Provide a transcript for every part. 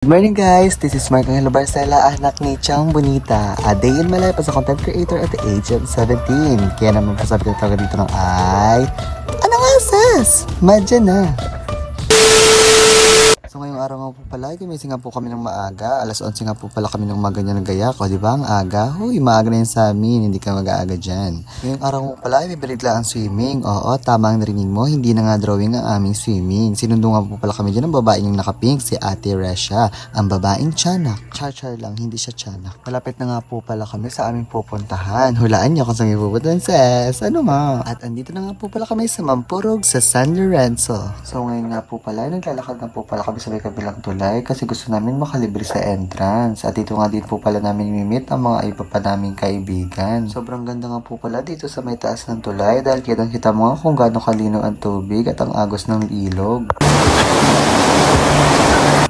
Good morning guys! This is Mark Angelo Barcela, anak ni Chang Bonita. A day in my life as a content creator at the age of 17. Kaya naman pasabi ko talaga dito ng ay... Ano nga sis? Madya na! So ngayong araw nga po pala, gumising nga po kami ng maaga. Alas 11 nga po pala kami ng umaga niya nagaya ko, di ba? Ang aga? Huy, maaga na yun sa amin, hindi ka mag-aaga dyan. Ngayong araw nga pala, ibibigla ang swimming. Oo, tama ang narinig mo, hindi na nga drawing ang aming swimming. Sinundo nga po pala kami dyan ng babaeng yung nakapink, si Ate Resha. Ang babaeng tiyanak. Char-char lang, hindi siya tiyanak. Malapit na nga po pala kami sa aming pupuntahan. Hulaan niyo kung saan yung pupuntahan, sis. Ano nga? At andito na nga po pala kami sa Mampurog sa San Lorenzo. So ngayon nga po pala, naglalakad na po pala kami sa may kabilang tulay kasi gusto namin makalibre sa entrance. At dito nga din po pala namin imimit ang mga iba pa naming kaibigan. Sobrang ganda nga po pala dito sa may taas ng tulay dahil kitang-kita mo nga kung gaano kalinaw ang tubig at ang agos ng ilog.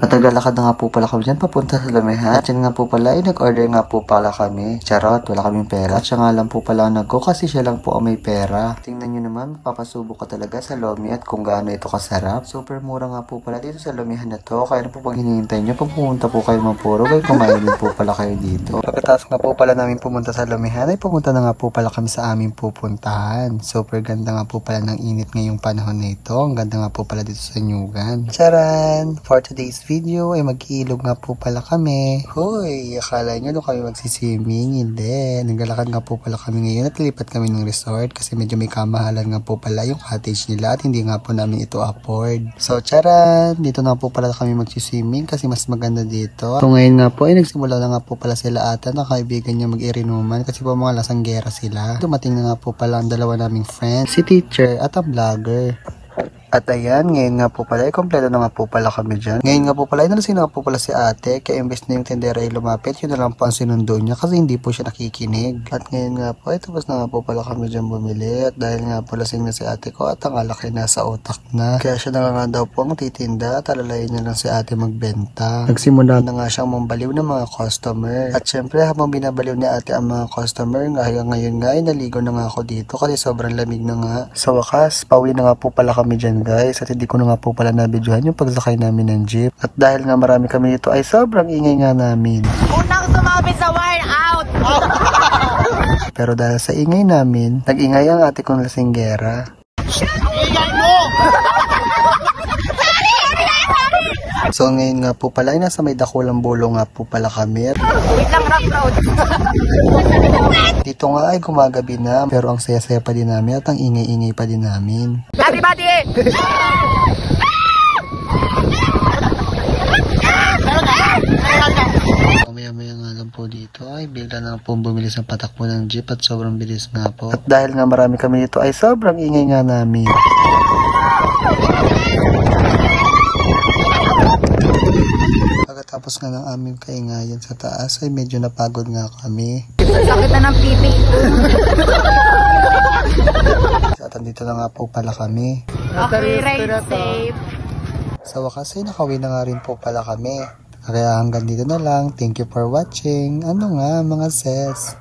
At naglalakad na nga po pala kami dyan papunta sa Lumihan. At yan nga po pala ay nag-order nga po pala kami. Charot, wala kaming pera. At siya nga lang po pala nag-go kasi siya lang po ang may pera. Tingnan nyo naman, papasubok ka talaga sa Lomi at kung gaano ito kasarap. Super mura nga po pala dito sa Lumihan na to. Kaya na po pag hinihintay nyo, pag pumunta po kayo Mampurog ay kumain din po pala kayo dito. Pagkatapos nga po pala namin pumunta sa Lumihan ay pumunta na nga po pala kami sa aming pupuntahan. Super ganda nga po pala ng init ngayong panahon na ito. Ang ganda nga po pala dito sa Nyugan. Charan! For today's video ay mag-iilog nga po pala kami. Hoy, akala nyo doon kami magsiswimming? Hindi. Naglalakad nga po pala kami ngayon at lipat kami ng resort kasi medyo may kamahalan nga po pala yung cottage nila at hindi nga po namin ito afford. So, charan! Dito na po pala kami magsiswimming kasi mas maganda dito. So, ngayon nga po ay nagsimula na nga po pala sila ata na kaibigan niya mag-irinuman kasi po mga lasanggera sila. Dumating na nga po pala ang dalawa naming friends, si teacher at ang vlogger. At ayan, ngayon nga po pala, kompleto na nga po pala kami dyan. Ngayon nga po pala, nalasing na nga po pala si ate, kaya imbes na yung tendera ay lumapit, yun na lang po ang sinundo niya kasi hindi po siya nakikinig. At ngayon nga po, ay tapos na nga po pala kami dyan bumili. At dahil nga po lasing na si ate ko at ang alak ay nasa utak na. Kaya siya na nga daw po ang titinda at alalayan niya lang si ate magbenta. Nagsimula na nga siyang mambaliw ng mga customer. At syempre, habang binabaliw ni ate ang mga customer, ngayon nga ay naligo na nga ako dito kasi sobrang lamig na nga. Sa wakas, pauwi na nga po pala kami dyan guys at hindi ko na nga po pala nabidyohan yung pagsakay namin ng jeep at dahil nga marami kami dito ay sobrang ingay nga namin. Unang sumabit sa wire out! Pero dahil sa ingay namin, nag-ingay ang ate kong lasinggera. Ingay mo! So ngayon nga po pala ay nasa may dakulang bulo nga po pala kami. Wait lang, rock road. Dito nga ay gumagabi na pero ang saya-saya pa din namin at ang ingay-ingay pa din namin. Everybody! Maya-maya nga lang po dito ay bigla na lang po bumilis ang patakbo ng jeep at sobrang bilis nga po. At dahil nga marami kami dito ay sobrang ingay nga namin. Pagkatapos nga ng aming kaingayan sa taas ay medyo napagod nga kami. Sakit na ng pipi. At andito na nga po pala kami. Okay, ride safe. Sa wakas ay nakauwi na nga rin po pala kami. Kaya hanggang dito na lang. Thank you for watching. Ano nga mga sis?